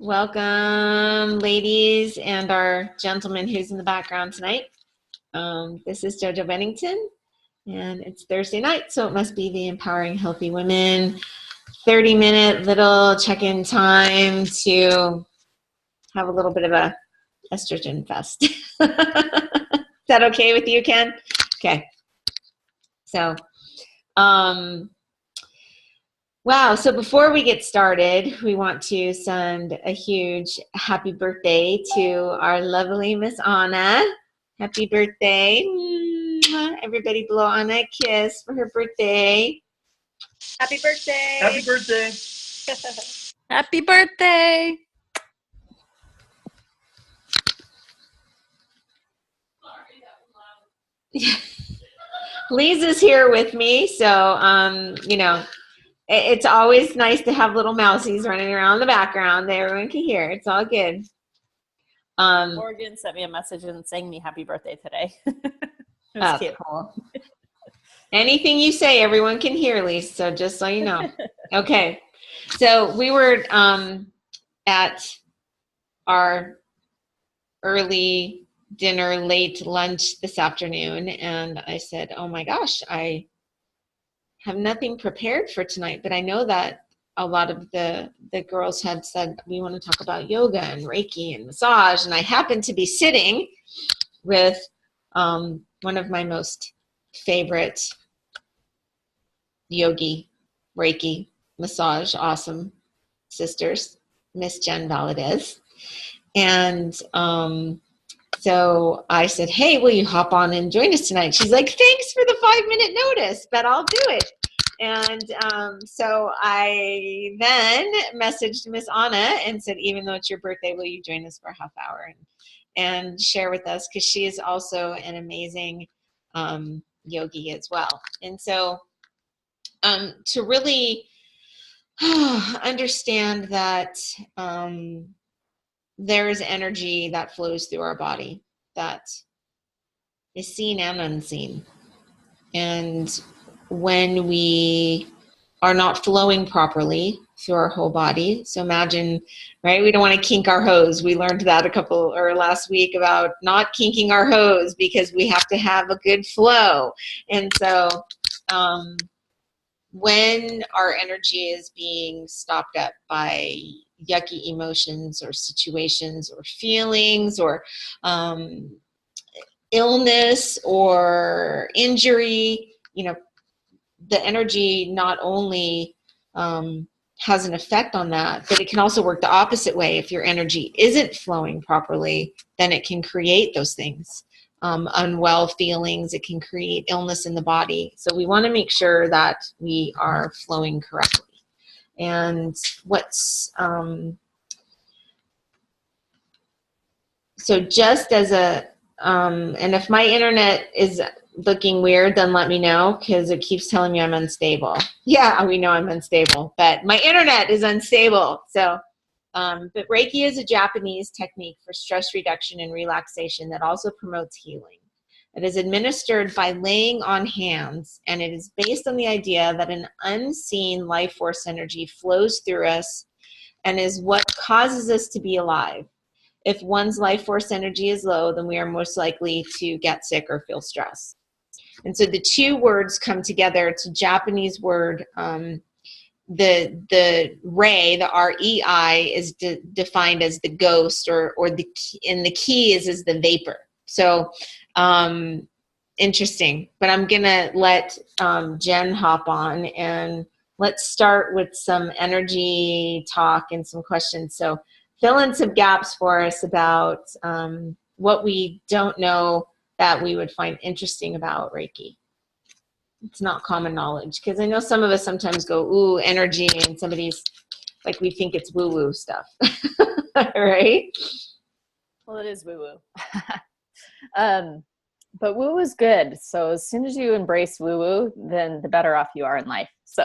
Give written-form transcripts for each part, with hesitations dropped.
Welcome, ladies, and our gentleman who's in the background tonight. This is JoJo Bennington, and it's Thursday night, so it must be the Empowering Healthy Women 30-minute little check-in time to have a little bit of a estrogen fest. Is that okay with you, Ken? Okay. So, wow. So before we get started, we want to send a huge happy birthday to our lovely Miss Anna. Happy birthday. Everybody blow Anna a kiss for her birthday. Happy birthday. Happy birthday. Happy birthday. Lisa's here with me, so, it's always nice to have little mousies running around in the background that everyone can hear. It's all good. Morgan sent me a message and sang me happy birthday today. It was cute. Cool. Anything you say, everyone can hear, Lisa, so just so you know. Okay. So we were at our early dinner, late lunch this afternoon, and I said, oh my gosh, I have nothing prepared for tonight, but I know that a lot of the girls had said, we want to talk about yoga and Reiki and massage, and I happened to be sitting with one of my most favorite yogi, Reiki, massage, awesome sisters, Miss Jen Valadez. And so I said, hey, will you hop on and join us tonight? She's like, thanks for the 5-minute notice, but I'll do it. And so I then messaged Miss Anna and said, even though it's your birthday, will you join us for a half hour and share with us? Because she is also an amazing yogi as well. And so to really understand that there is energy that flows through our body that is seen and unseen. And when we are not flowing properly through our whole body, so imagine, right, we don't want to kink our hose. We learned that last week about not kinking our hose because we have to have a good flow. And so when our energy is being stopped up by yucky emotions or situations or feelings or illness or injury, the energy not only has an effect on that, but it can also work the opposite way. If your energy isn't flowing properly, then it can create those things. Unwell feelings, it can create illness in the body. So we want to make sure that we are flowing correctly. And so just as and if my internet is looking weird, then let me know, because it keeps telling me I'm unstable. Yeah, we know I'm unstable, but my internet is unstable. So, but Reiki is a Japanese technique for stress reduction and relaxation that also promotes healing. It is administered by laying on hands, and it is based on the idea that an unseen life force energy flows through us and is what causes us to be alive. If one's life force energy is low, then we are most likely to get sick or feel stress. And so the two words come together. It's a Japanese word. The rei, the REI, is defined as the ghost, or the ki is the vapor. So interesting. But I'm gonna let Jen hop on, and let's start with some energy talk and some questions. So fill in some gaps for us about what we don't know that we would find interesting about Reiki. It's not common knowledge, because I know some of us sometimes go, ooh, energy, and somebody's like, we think it's woo-woo stuff, right? Well, it is woo-woo. But woo-woo is good. So as soon as you embrace woo-woo, then the better off you are in life. So,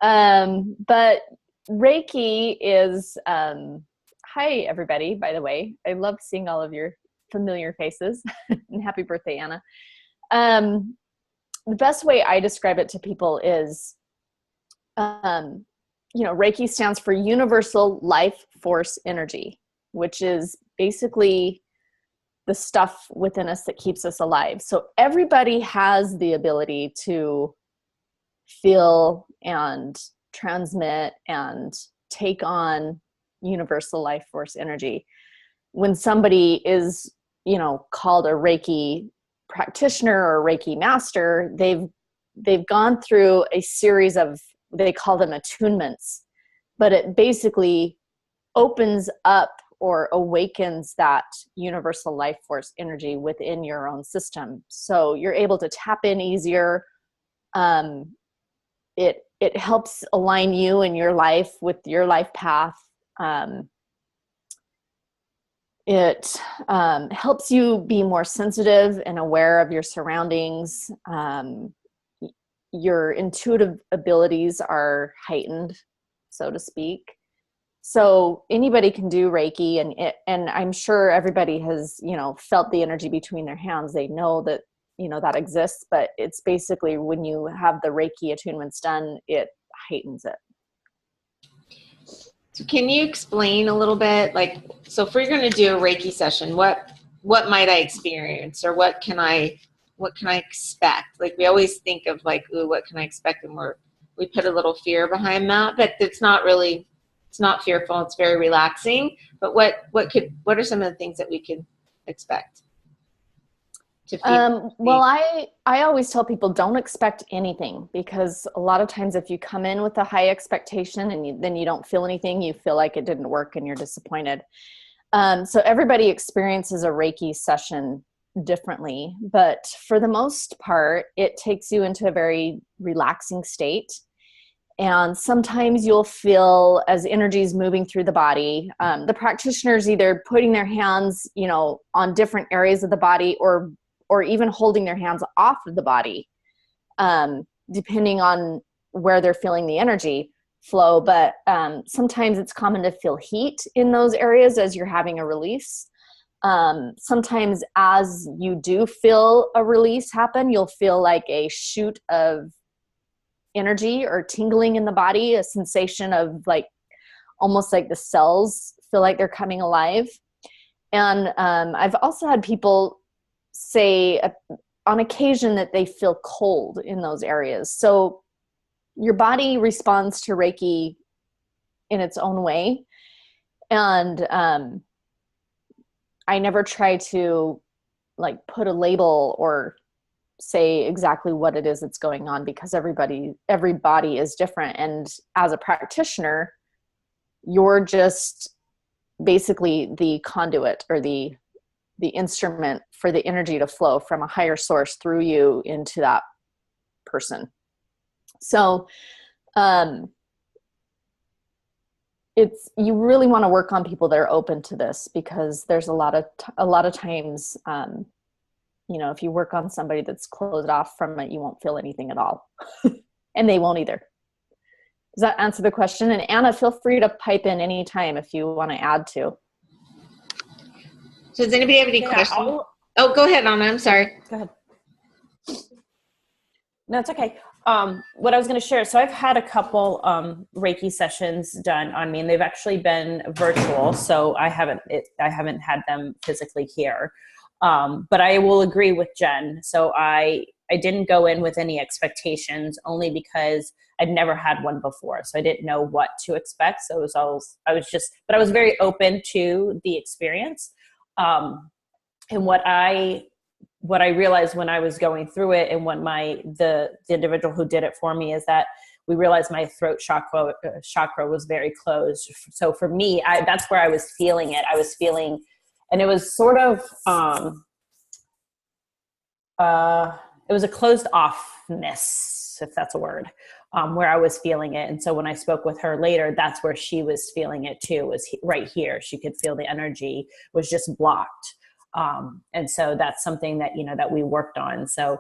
but Reiki is, hi, everybody, by the way. I love seeing all of your familiar faces. And happy birthday, Anna. The best way I describe it to people is Reiki stands for Universal Life Force Energy, which is basically the stuff within us that keeps us alive. So everybody has the ability to feel and transmit and take on universal life force energy. When somebody is, called a Reiki practitioner or Reiki master, they've gone through a series of, they call them attunements, but it basically opens up or awakens that universal life force energy within your own system. So you're able to tap in easier. It helps align you and your life with your life path. It helps you be more sensitive and aware of your surroundings. Your intuitive abilities are heightened, so to speak. So anybody can do Reiki, and I'm sure everybody has, felt the energy between their hands. They know that, that exists, but it's basically when you have the Reiki attunements done, it heightens it. So can you explain a little bit, so if we're going to do a Reiki session, what might I experience, or what can I expect? Like, we always think of ooh, what can I expect? And we put a little fear behind that, but it's not fearful. It's very relaxing. But what are some of the things that we could expect to feel? Well, I always tell people, don't expect anything, because a lot of times if you come in with a high expectation and then you don't feel anything, you feel like it didn't work and you're disappointed. So everybody experiences a Reiki session differently, but for the most part, it takes you into a very relaxing state. And sometimes you'll feel, as energy is moving through the body, the practitioners either putting their hands, on different areas of the body, or even holding their hands off of the body, depending on where they're feeling the energy flow. But sometimes it's common to feel heat in those areas as you're having a release. Sometimes as you do feel a release happen, you'll feel like a shoot of energy or tingling in the body, a sensation of almost like the cells feel like they're coming alive. And I've also had people say on occasion that they feel cold in those areas. So your body responds to Reiki in its own way. And I never try to put a label or say exactly what it is that's going on, because every body is different. And as a practitioner, you're just basically the conduit or the instrument for the energy to flow from a higher source through you into that person. So you really want to work on people that are open to this, because there's a lot of times, if you work on somebody that's closed off from it, you won't feel anything at all. And they won't either. Does that answer the question? And Anna, feel free to pipe in anytime if you want to add to. So does anybody have any questions? Oh, go ahead, Anna. I'm sorry. Go ahead. No, it's okay. What I was going to share, so I've had a couple Reiki sessions done on me, and they've actually been virtual, so I haven't had them physically here. But I will agree with Jen. So I didn't go in with any expectations, only because I'd never had one before. So I didn't know what to expect. So I was very open to the experience. And what I realized when I was going through it, and what the individual who did it for me, is that we realized my throat chakra was very closed. So for me, that's where I was feeling it. I was feeling, and it was sort of, it was a closed offness, if that's a word, where I was feeling it. And so when I spoke with her later, that's where she was feeling it too, was right here. She could feel the energy was just blocked. And so that's something that, that we worked on. So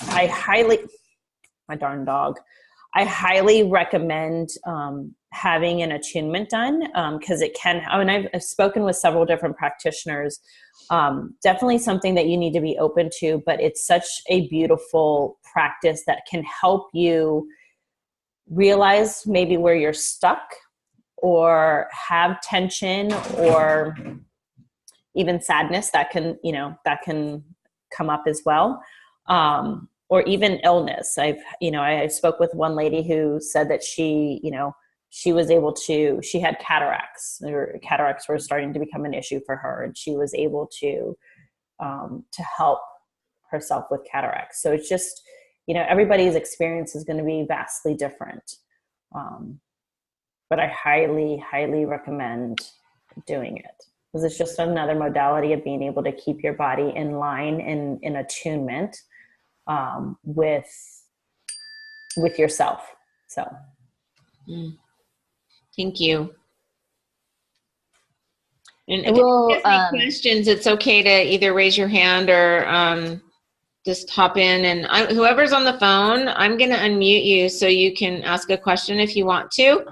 my darn dog, I highly recommend, having an attunement done. Cause it can, I've spoken with several different practitioners, definitely something that you need to be open to, but it's such a beautiful practice that can help you realize maybe where you're stuck or have tension or even sadness that can, that can come up as well. Or even illness. I spoke with one lady who said that she had cataracts, or cataracts were starting to become an issue for her, and she was able to help herself with cataracts. So it's just, everybody's experience is going to be vastly different. But I highly, highly recommend doing it, because it's just another modality of being able to keep your body in line and in attunement with yourself. So thank you. And if Well, you have any questions, it's okay to either raise your hand or just hop in. And whoever's on the phone, I'm going to unmute you so you can ask a question if you want to.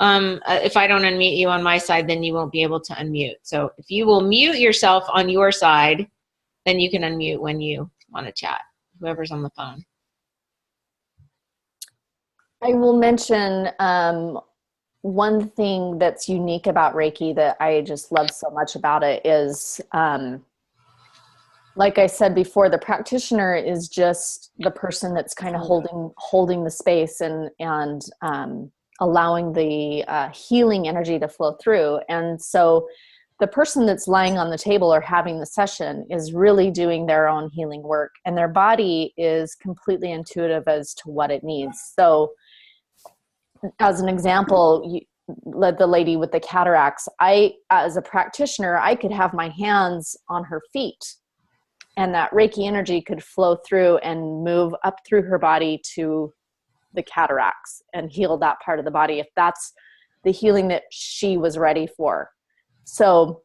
If I don't unmute you on my side, then you won't be able to unmute. So if you will mute yourself on your side, then you can unmute when you want to chat, whoever's on the phone. I will mention one thing that's unique about Reiki that I just love so much about it is, like I said before, the practitioner is just the person that's kind of holding the space and allowing the healing energy to flow through. And so the person that's lying on the table or having the session is really doing their own healing work, and their body is completely intuitive as to what it needs. So as an example, the lady with the cataracts, as a practitioner, I could have my hands on her feet, and that Reiki energy could flow through and move up through her body to the cataracts and heal that part of the body, if that's the healing that she was ready for. So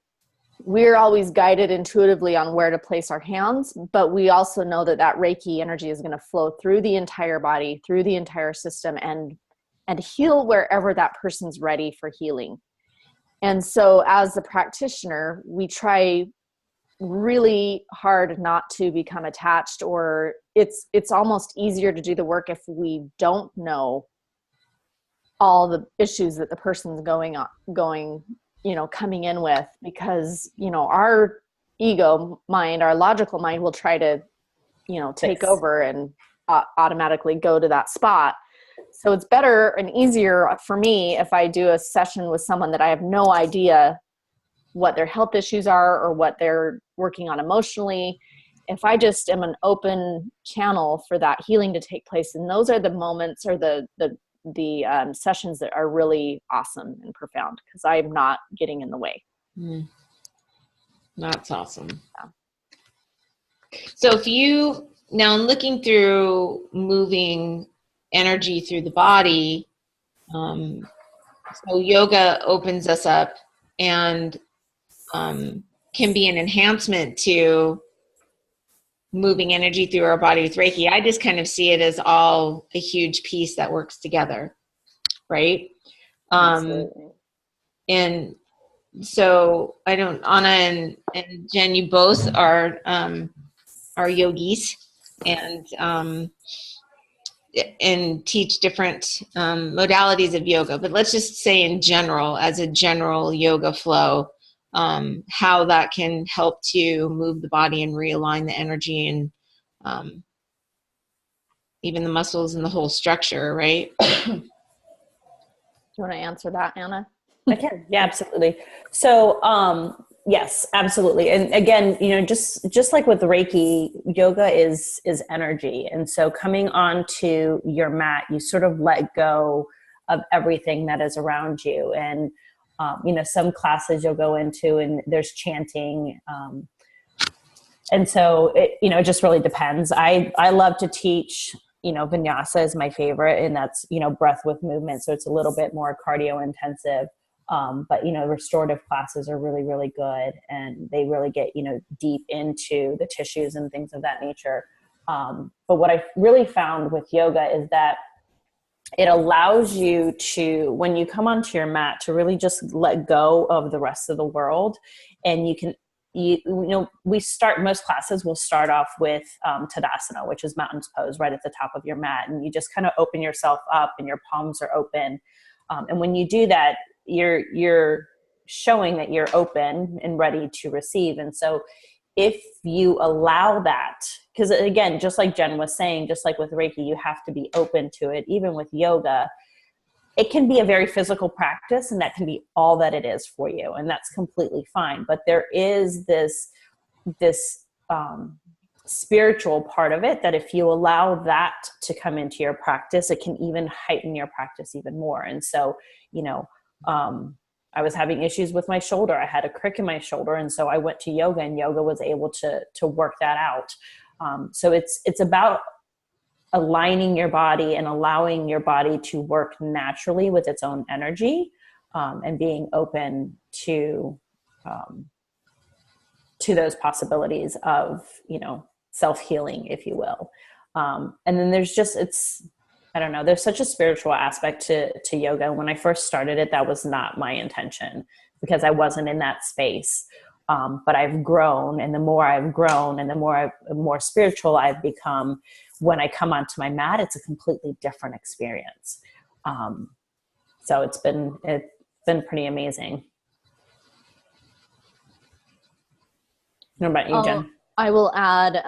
we're always guided intuitively on where to place our hands, but we also know that Reiki energy is going to flow through the entire body, through the entire system, and heal wherever that person's ready for healing. And so as a practitioner, we try really hard not to become attached, or it's almost easier to do the work if we don't know all the issues that the person's coming in with, because, our ego mind, our logical mind will try to, take over and automatically go to that spot. So it's better and easier for me if I do a session with someone that I have no idea what their health issues are or what they're working on emotionally. If I just am an open channel for that healing to take place, and those are the moments or the sessions that are really awesome and profound, because I'm not getting in the way. That's awesome. Yeah. So now I'm looking through moving energy through the body. So yoga opens us up and can be an enhancement to moving energy through our body with Reiki. I just kind of see it as all a huge piece that works together, right? And so Anna and Jen, you both are yogis and teach different modalities of yoga. But let's just say in general, as a general yoga flow, how that can help to move the body and realign the energy and even the muscles and the whole structure, right? Do you want to answer that, Anna? I can. Yeah, absolutely. So, yes, absolutely. And again, just like with Reiki, yoga is energy. And so coming onto your mat, you sort of let go of everything that is around you. And, some classes you'll go into and there's chanting. And so it just really depends. I love to teach, vinyasa is my favorite, and that's, breath with movement. So it's a little bit more cardio intensive. But, restorative classes are really, really good, and they really get, deep into the tissues and things of that nature. But what I really found with yoga is that it allows you to, when you come onto your mat, to really just let go of the rest of the world, and you can most classes will start off with Tadasana, which is mountain's pose, right at the top of your mat. And you just kind of open yourself up and your palms are open. And when you do that, you're showing that you're open and ready to receive. And so if you allow that, because again, just like Jen was saying, just like with Reiki, you have to be open to it. Even with yoga, it can be a very physical practice, and that can be all that it is for you. And that's completely fine. But there is this spiritual part of it that if you allow that to come into your practice, it can even heighten your practice even more. And so, I was having issues with my shoulder. I had a crick in my shoulder. And so I went to yoga, and yoga was able to work that out. So it's about aligning your body and allowing your body to work naturally with its own energy, and being open to those possibilities of, self-healing, if you will. And then there's there's such a spiritual aspect to yoga. When I first started it, that was not my intention, because I wasn't in that space. But I've grown, and the more I've grown and the more spiritual I've become, when I come onto my mat, it's a completely different experience. So it's been pretty amazing. What about you, Jen? I will add,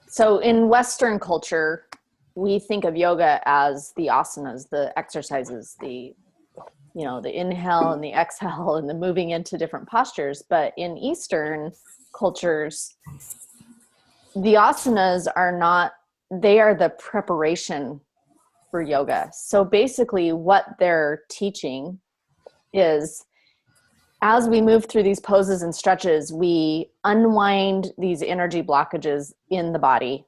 so in Western culture, we think of yoga as the asanas, the exercises, the inhale and the exhale and the moving into different postures. But in Eastern cultures, the asanas they are the preparation for yoga. So basically what they're teaching is, as we move through these poses and stretches, we unwind these energy blockages in the body.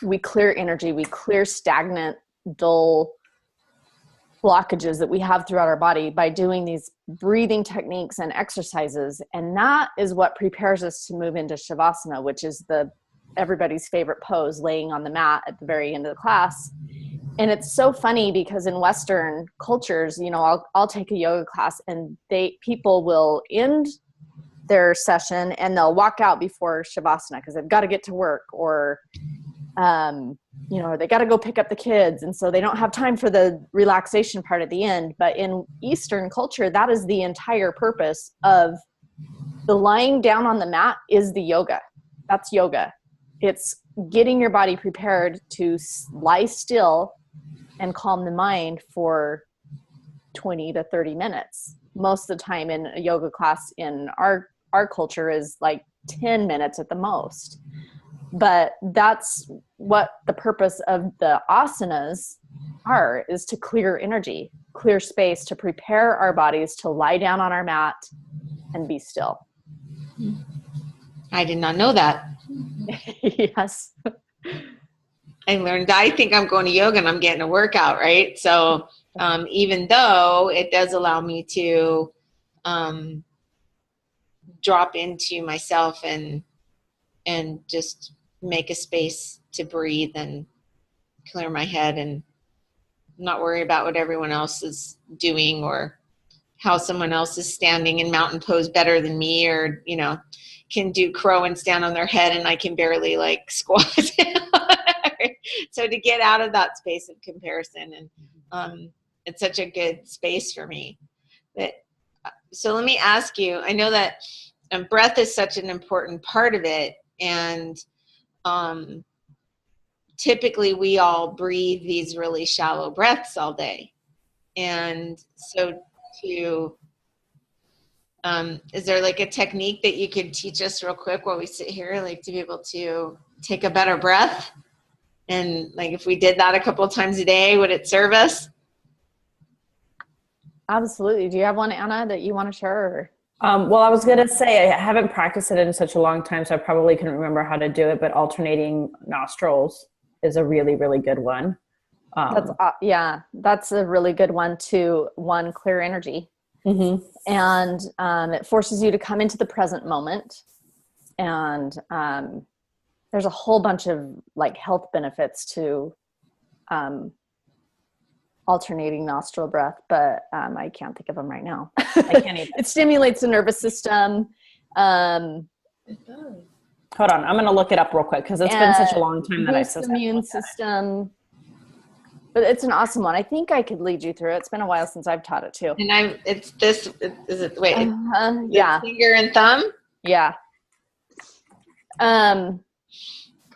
We clear energy, we clear stagnant, dull blockages that we have throughout our body by doing these breathing techniques and exercises. And that is what prepares us to move into Shavasana, which is everybody's favorite pose, laying on the mat at the very end of the class. And it's so funny because in Western cultures, I'll take a yoga class, and people will end their session and they'll walk out before Shavasana because they've got to get to work, or they got to go pick up the kids. And so they don't have time for the relaxation part at the end. But in Eastern culture, that is the entire purpose of the lying down on the mat is the yoga. That's yoga. It's getting your body prepared to lie still and calm the mind for 20 to 30 minutes. Most of the time in a yoga class in our culture is like 10 minutes at the most. But that's what the purpose of the asanas is, to clear energy, clear space, to prepare our bodies to lie down on our mat and be still. I did not know that. Yes. I think I'm going to yoga and I'm getting a workout, right? So even though it does allow me to drop into myself and just make a space to breathe and clear my head and not worry about what everyone else is doing, or how someone else is standing in mountain pose better than me, or, can do crow and stand on their head and I can barely squat. So to get out of that space of comparison, and it's such a good space for me. So let me ask you, I know that breath is such an important part of it, and typically we all breathe these really shallow breaths all day. And so is there a technique that you could teach us real quick while we sit here, to be able to take a better breath? And if we did that a couple of times a day, would it serve us? Absolutely. Do you have one, Anna, that you want to share? Well, I was going to say, I haven't practiced it in such a long time, so I probably couldn't remember how to do it, but alternating nostrils is a really, really good one. That's a really good one to clear energy. Mm-hmm. And it forces you to come into the present moment. And there's a whole bunch of health benefits to alternating nostril breath, but I can't think of them right now. I can't either. It stimulates the nervous system. It does. Hold on, I'm going to look it up real quick because it's been such a long time that I boost said the immune system. But it's an awesome one. I think I could lead you through it. It's been a while since I've taught it too. And it's this, is it, wait, yeah. finger and thumb? Yeah.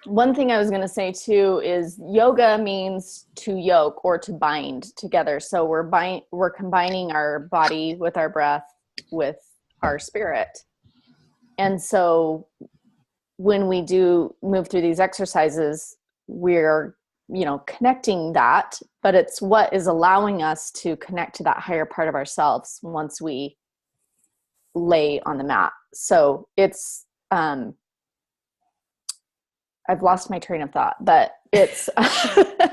One thing I was going to say too is yoga means to yoke or to bind together. So we're combining our body with our breath with our spirit. And so when we do move through these exercises, we're, connecting that, but it's what is allowing us to connect to that higher part of ourselves once we lay on the mat. So it's, I've lost my train of thought, but it's, oh,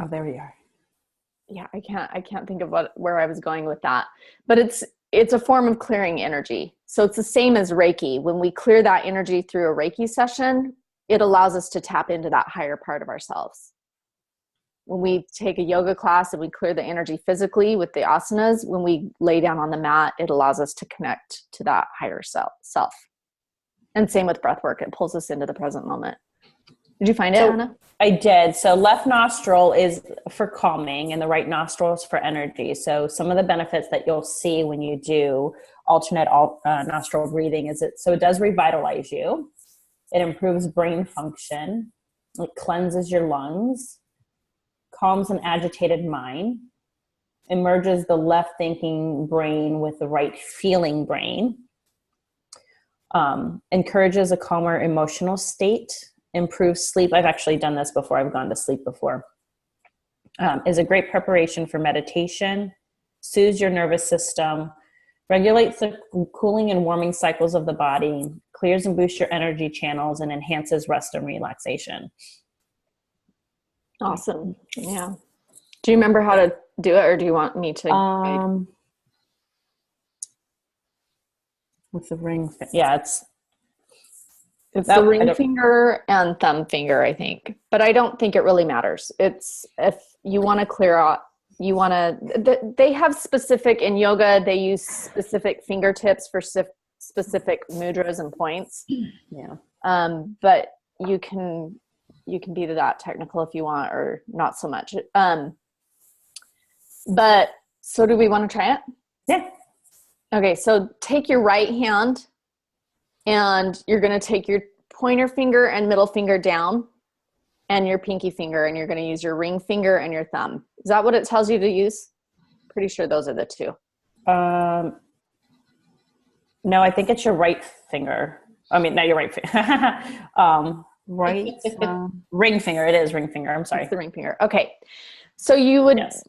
there we are. Yeah, I can't think of where I was going with that, but it's a form of clearing energy. So it's the same as Reiki. When we clear that energy through a Reiki session, it allows us to tap into that higher part of ourselves. When we take a yoga class and we clear the energy physically with the asanas, when we lay down on the mat, it allows us to connect to that higher self. And same with breath work. It pulls us into the present moment. Did you find it, Anna? I did. So left nostril is for calming and the right nostril is for energy. So some of the benefits that you'll see when you do alternate nostril breathing is it does revitalize you. It improves brain function. It cleanses your lungs, calms an agitated mind, emerges the left thinking brain with the right feeling brain, encourages a calmer emotional state, improves sleep. I've actually done this before. I've gone to sleep before. Is a great preparation for meditation, soothes your nervous system, regulates the cooling and warming cycles of the body, clears and boosts your energy channels, and enhances rest and relaxation. Awesome. Yeah. Do you remember how to do it, or do you want me to? With the ring. Yeah, it's the ring finger and thumb finger, I think, but I don't think it really matters. It's if you want to clear out, they have specific in yoga, they use specific fingertips for specific mudras and points. Yeah. But you can be that technical if you want, or not so much. But so do we want to try it? Yeah. Okay. So take your right hand and you're going to take your pointer finger and middle finger down and your pinky finger, and you're going to use your ring finger and your thumb. Is that what it tells you to use? Pretty sure those are the two. No, I think it's your right finger. I mean, not your right finger. Ring finger. It is ring finger. I'm sorry. It's the ring finger. Okay. So you would, yes.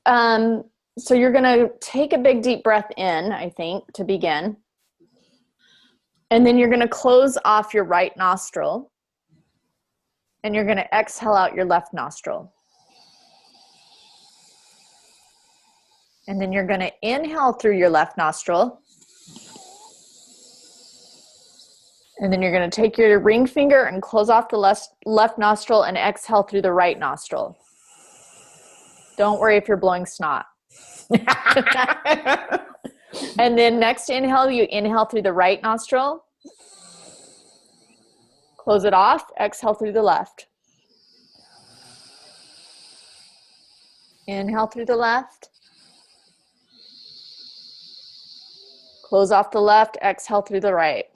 So you're going to take a big deep breath in, I think, to begin. And then you're going to close off your right nostril. And you're going to exhale out your left nostril. And then you're going to inhale through your left nostril. And then you're going to take your ring finger and close off the left nostril and exhale through the right nostril. Don't worry if you're blowing snot. And then next inhale, you inhale through the right nostril. Close it off. Exhale through the left. Inhale through the left. Close off the left. Exhale through the right.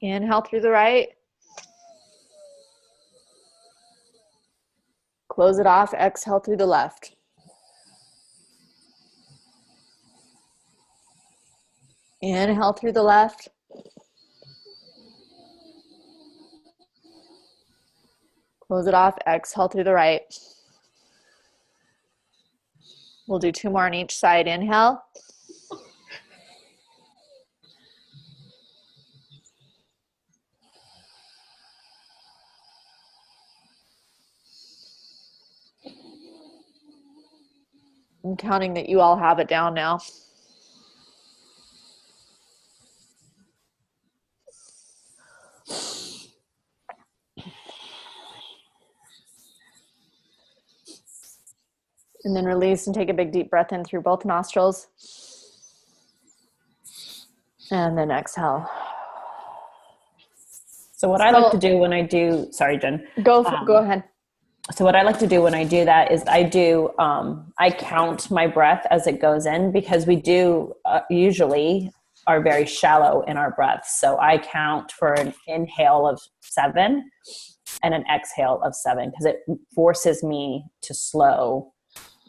Inhale through the right. Close it off. Exhale through the left. Inhale through the left. Close it off. Exhale through the right. We'll do 2 more on each side. Inhale. I'm counting that you all have it down now. And then release and take a big deep breath in through both nostrils. And then exhale. So what I like to do when I do, sorry, Jen. Go ahead. So what I like to do when I do that is I count my breath as it goes in, because we do usually are very shallow in our breath. So I count for an inhale of 7 and an exhale of 7, because it forces me to slow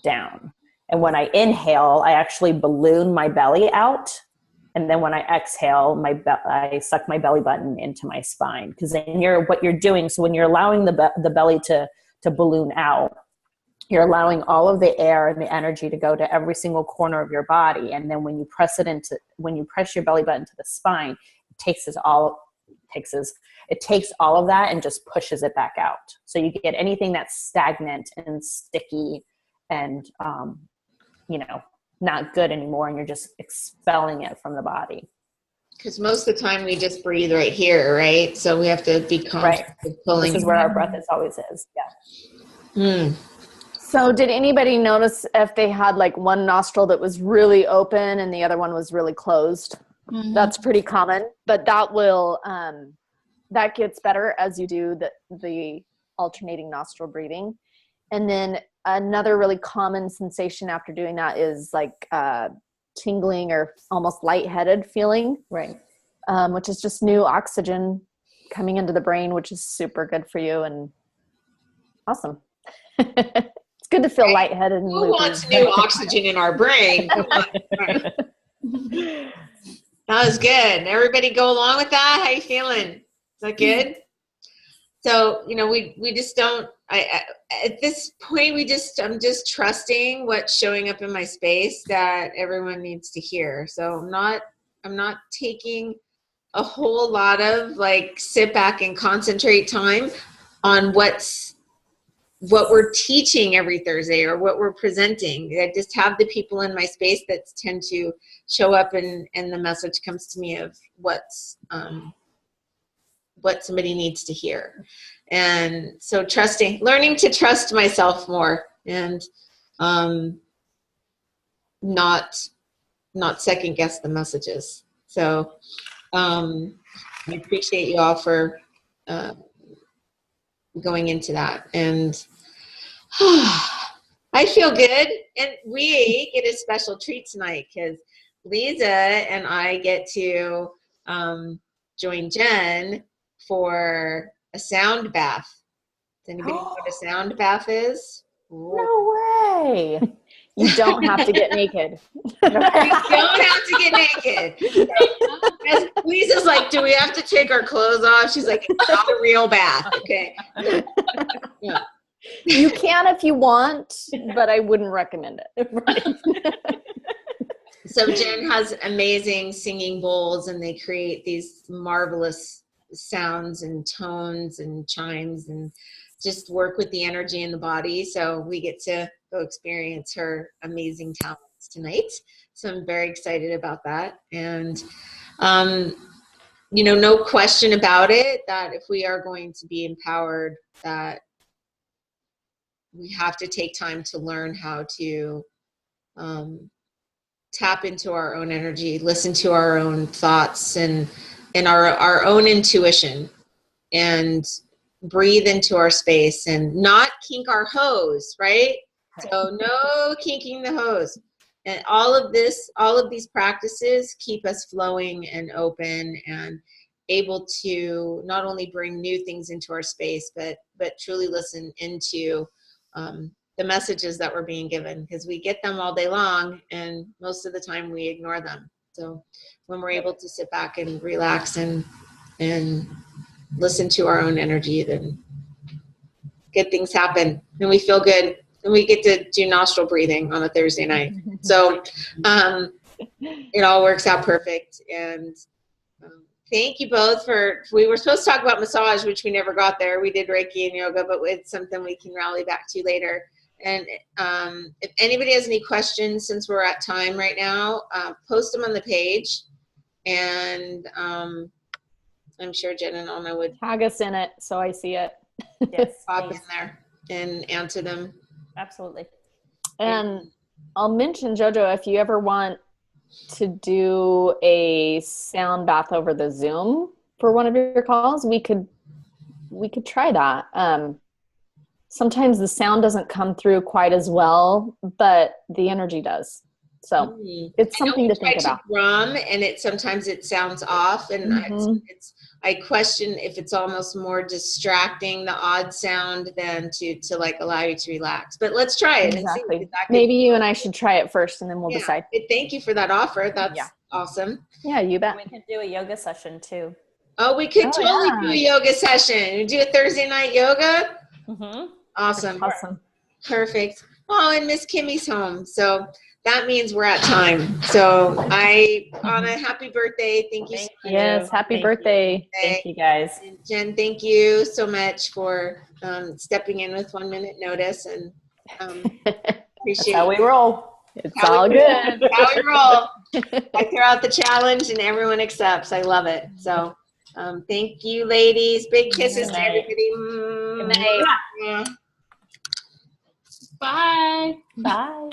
down. And when I inhale, I actually balloon my belly out. And then when I exhale, I suck my belly button into my spine. Because then what you're doing, so when you're allowing the belly to balloon out, you're allowing all of the air and the energy to go to every single corner of your body. And then when you press your belly button to the spine, it takes all of that and just pushes it back out. So you get anything that's stagnant and sticky and, not good anymore. And you're just expelling it from the body. Because most of the time we just breathe right here, right? So we have to be conscious of pulling. This is where our breath always is. Yeah. So did anybody notice if they had like one nostril that was really open and the other one was really closed? Mm-hmm. That's pretty common, but that will, that gets better as you do the alternating nostril breathing. And then another really common sensation after doing that is like tingling or almost lightheaded feeling, right? Which is just new oxygen coming into the brain, which is super good for you and awesome. It's good to feel lightheaded. And who wants new oxygen in our brain? That was good. Everybody go along with that? How you feeling? Is that good? So, we just don't, at this point, I'm just trusting what's showing up in my space that everyone needs to hear. So I'm not taking a whole lot of like sit back and concentrate time on what we're teaching every Thursday or what we're presenting. I just have the people in my space that tend to show up and the message comes to me of what somebody needs to hear. And so learning to trust myself more and not second guess the messages. So I appreciate you all for going into that. And I feel good. And we get a special treat tonight because Lisa and I get to join Jen for a sound bath. Does anybody know what a sound bath is? No way. You don't have to get naked. You don't have to get naked. Lisa's like, do we have to take our clothes off? She's like, it's not a real bath. Okay. Yeah. You can if you want, but I wouldn't recommend it. Right. So Jen has amazing singing bowls and they create these marvelous sounds and tones and chimes and just work with the energy in the body. So we get to go experience her amazing talents tonight. So I'm very excited about that. And, no question about it that if we are going to be empowered, that we have to take time to learn how to tap into our own energy, listen to our own thoughts and our own intuition and breathe into our space and not kink our hose, right? So no kinking the hose. And all of these practices keep us flowing and open and able to not only bring new things into our space, but truly listen into the messages that we're being given, because we get them all day long and most of the time we ignore them. So when we're able to sit back and relax and listen to our own energy, then good things happen and we feel good and we get to do nostril breathing on a Thursday night. So it all works out perfect. And thank you both we were supposed to talk about massage, which we never got there. We did Reiki and yoga, but it's something we can rally back to later. And if anybody has any questions, since we're at time right now, post them on the page. And I'm sure Jen and Anna would tag us in it so I see it. Yes, pop in there and answer them. Absolutely. And I'll mention, JoJo, if you ever want to do a sound bath over the Zoom for one of your calls, we could try that. Sometimes the sound doesn't come through quite as well, but the energy does. So it's something to think about. Drum, and sometimes it sounds off, and I question if it's almost more distracting, the odd sound, than to like allow you to relax. But let's try it and see exactly. Maybe you and I should try it first, and then we'll decide. Thank you for that offer. That's awesome. Yeah, you bet. We can do a yoga session too. Oh, we could totally do a yoga session. We do a Thursday night yoga. Awesome. Perfect. Oh, and Miss Kimmy's home. So that means we're at time. So Anna, happy birthday. Thank you. Yes, happy birthday. Thank you, guys. And Jen, thank you so much for stepping in with 1 minute notice, and appreciate how we roll. It's all good. How we roll. I throw out the challenge and everyone accepts. I love it. So thank you, ladies. Big kisses to everybody. Good night. Bye. Bye.